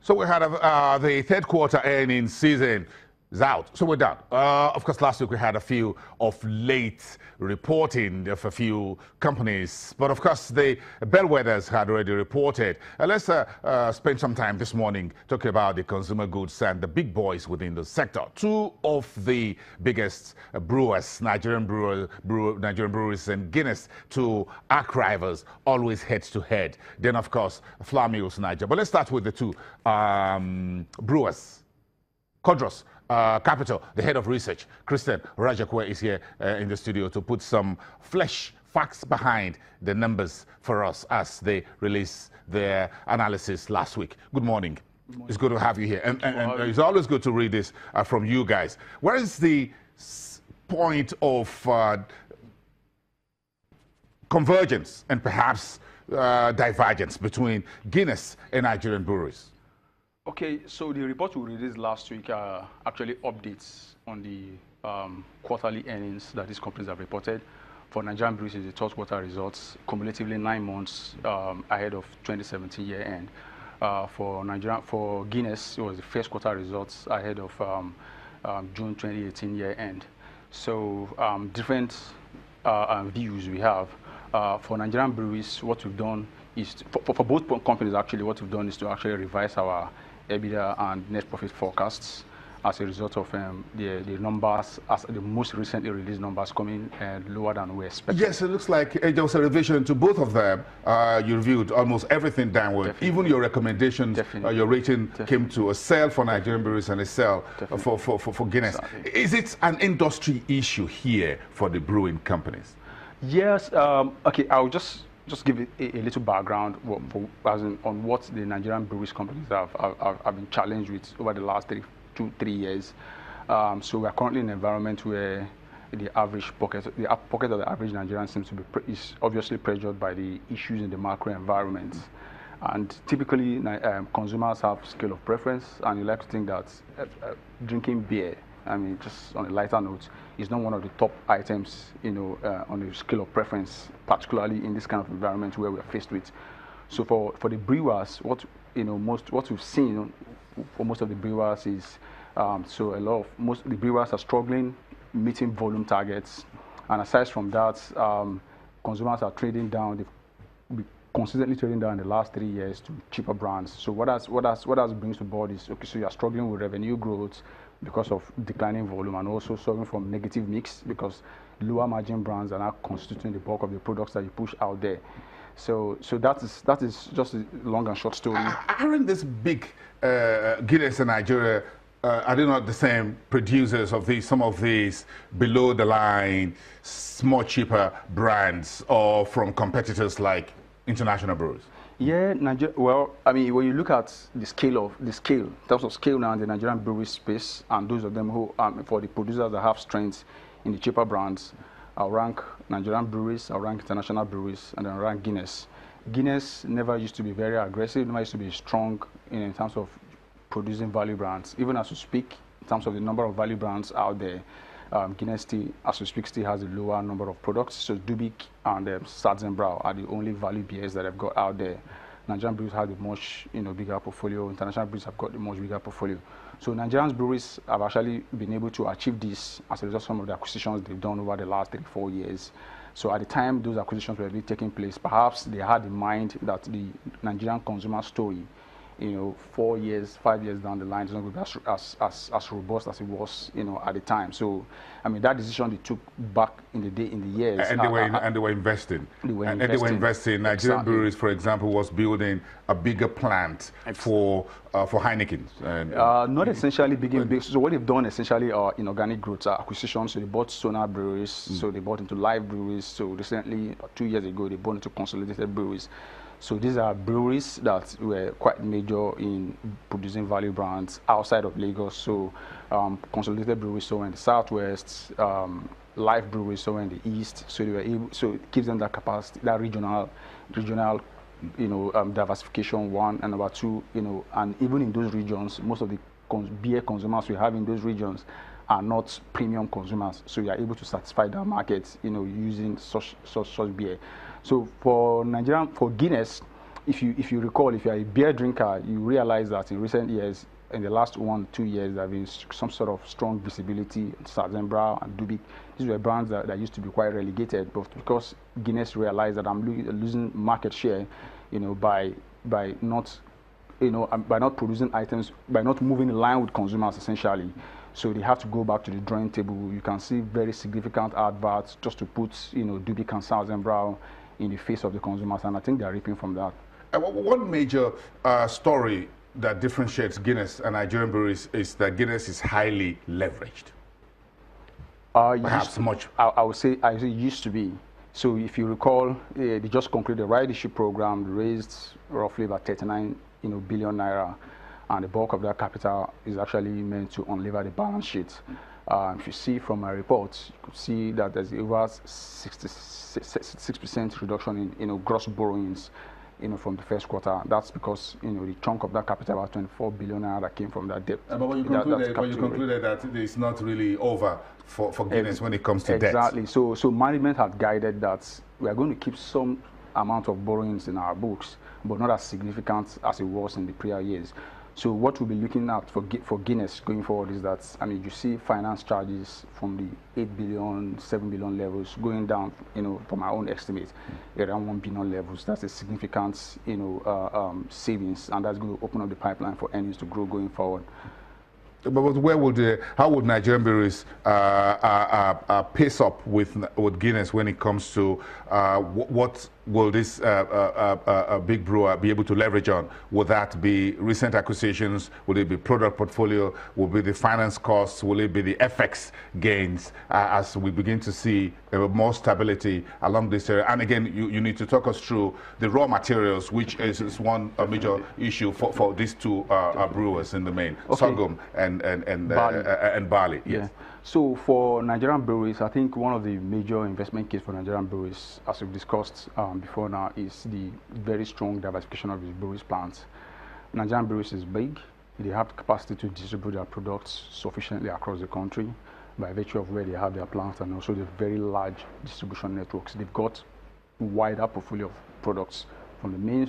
So we had the third quarter earnings season is out. So we're done. Of course, last week we had a few of late reporting of a few companies. But of course, the bellwethers had already reported. Let's spend some time this morning talking about the consumer goods and the big boys within the sector. Two of the biggest brewers, Nigerian breweries and Guinness, two arch rivals, always head to head. Then, of course, Flamio's Niger. But let's start with the two brewers. Cordros Capital, the head of research, Christian Rajakwe, is here in the studio to put some facts behind the numbers for us as they release their analysis last week. Good morning. It's good to have you here. And it's always good to read this from you guys. Where is the point of convergence and perhaps divergence between Guinness and Nigerian breweries? Okay, so the report we released last week actually updates on the quarterly earnings that these companies have reported. For Nigerian breweries, the third quarter results, cumulatively 9 months ahead of 2017 year end. For Guinness, it was the first quarter results ahead of June 2018 year end. So different views we have. For Nigerian breweries, what we've done is, for both companies actually, what we've done is to actually revise our EBITDA and net profit forecasts as a result of the numbers, as the most recently released numbers coming lower than we expected. Yes, it looks like there was a revision to both of them. You reviewed almost everything downward. Definitely. Even your recommendations, your rating came to a sell for Nigerian breweries and a sell for Guinness. Exactly. Is it an industry issue here for the brewing companies? Yes. Okay, I'll just give it a little background on what the Nigerian breweries companies have been challenged with over the last 2-3 years. So we are currently in an environment where the pocket of the average Nigerian seems to be is obviously pressured by the issues in the macro environment. And typically, consumers have scale of preference, and you like to think that drinking beer, I mean, just on a lighter note, is not one of the top items, on the scale of preference, particularly in this kind of environment where we are faced with. So for the brewers, what we've seen for most of the brewers is, most of the brewers are struggling meeting volume targets, and aside from that, consumers are trading down. They've consistently trading down in the last 3 years to cheaper brands. So what that brings to board is, okay, so you are struggling with revenue growth because of declining volume, and also suffering from negative mix because lower margin brands are now constituting the bulk of the products that you push out there. So that is just a long and short story. Aren't this big Guinness and Nigeria, are they not the same producers of some of these below the line, more cheaper brands, or from competitors like international brewers? Yeah, well, I mean, when you look at the scale, in terms of scale now in the Nigerian brewery space, and those of them who, for the producers that have strengths in the cheaper brands, I'll rank Nigerian breweries, I'll rank international breweries, and then I'll rank Guinness. Guinness never used to be very aggressive, never used to be strong in terms of producing value brands. Even as we speak, in terms of the number of value brands out there, Guinness still, as we speak, still has a lower number of products. So Dubik and Brow are the only value beers that have got out there. Nigerian breweries have the much bigger portfolio. International breweries have got the much bigger portfolio. So Nigerian breweries have actually been able to achieve this as a result of some of the acquisitions they've done over the last 3-4 years. So at the time those acquisitions were really taking place, perhaps they had in mind that the Nigerian consumer story, 4 years, 5 years down the line, is not going to be as robust as it was, at the time. So, I mean, that decision they took back in the years. And they were investing. They were investing. Nigerian breweries, for example, was building a bigger plant for Heineken. Not essentially big. So what they've done essentially are inorganic growth acquisitions. So they bought Sonar breweries. So they bought into Live breweries. So recently, 2 years ago, they bought into Consolidated breweries. So these are breweries that were quite major in producing value brands outside of Lagos. So Consolidated breweries somewhere in the southwest, Life breweries somewhere in the east. So they were able, so it gives them that capacity, that regional, diversification, one, and number two, and even in those regions, most of the beer consumers we have in those regions are not premium consumers. So you are able to satisfy that market, using such beer. So for Guinness, if you recall, if you're a beer drinker, you realize that in recent years, in the last 1 2 years, there have been some sort of strong visibility. Sazenbra and Dubik, these were brands that used to be quite relegated, but because Guinness realized that I'm losing market share, by not producing items, by not moving in line with consumers essentially. So they have to go back to the drawing table. You can see very significant adverts just to put, Dubik and Sazenbra in the face of the consumers, and I think they're reaping from that. One major story that differentiates Guinness and Nigerian breweries is that Guinness is highly leveraged. Perhaps much. I would say it used to be. So if you recall, they just concluded the right issue program, raised roughly about 39 billion naira, and the bulk of that capital is actually meant to unlever the balance sheet. If you see from my reports, you could see that there's over 66% reduction in gross borrowings from the first quarter. That's because the chunk of that capital, about 24 billion naira, that came from that debt. But you concluded that it's not really over for Guinness when it comes to debt. Exactly. So management had guided that we are going to keep some amount of borrowings in our books, but not as significant as it was in the prior years. So what we'll be looking at for Guinness going forward is that, you see finance charges from the 8 billion, 7 billion levels going down, from our own estimate, around 1 billion levels. That's a significant, savings, and that's going to open up the pipeline for earnings to grow going forward. But how would Nigerian breweries pace up with Guinness when it comes to what will this big brewer be able to leverage on? Will that be recent acquisitions? Will it be product portfolio? Will it be the finance costs? Will it be the FX gains as we begin to see more stability along this area? And again, you need to talk us through the raw materials, which is one major issue for these two brewers in the main, sorghum and barley. Yes. Yeah. So for Nigerian breweries, I think one of the major investment case for Nigerian breweries, as we've discussed before now, is the very strong diversification of the breweries plants. Nigerian breweries is big. They have the capacity to distribute their products sufficiently across the country by virtue of where they have their plants, and also the very large distribution networks. They've got wider portfolio of products from the main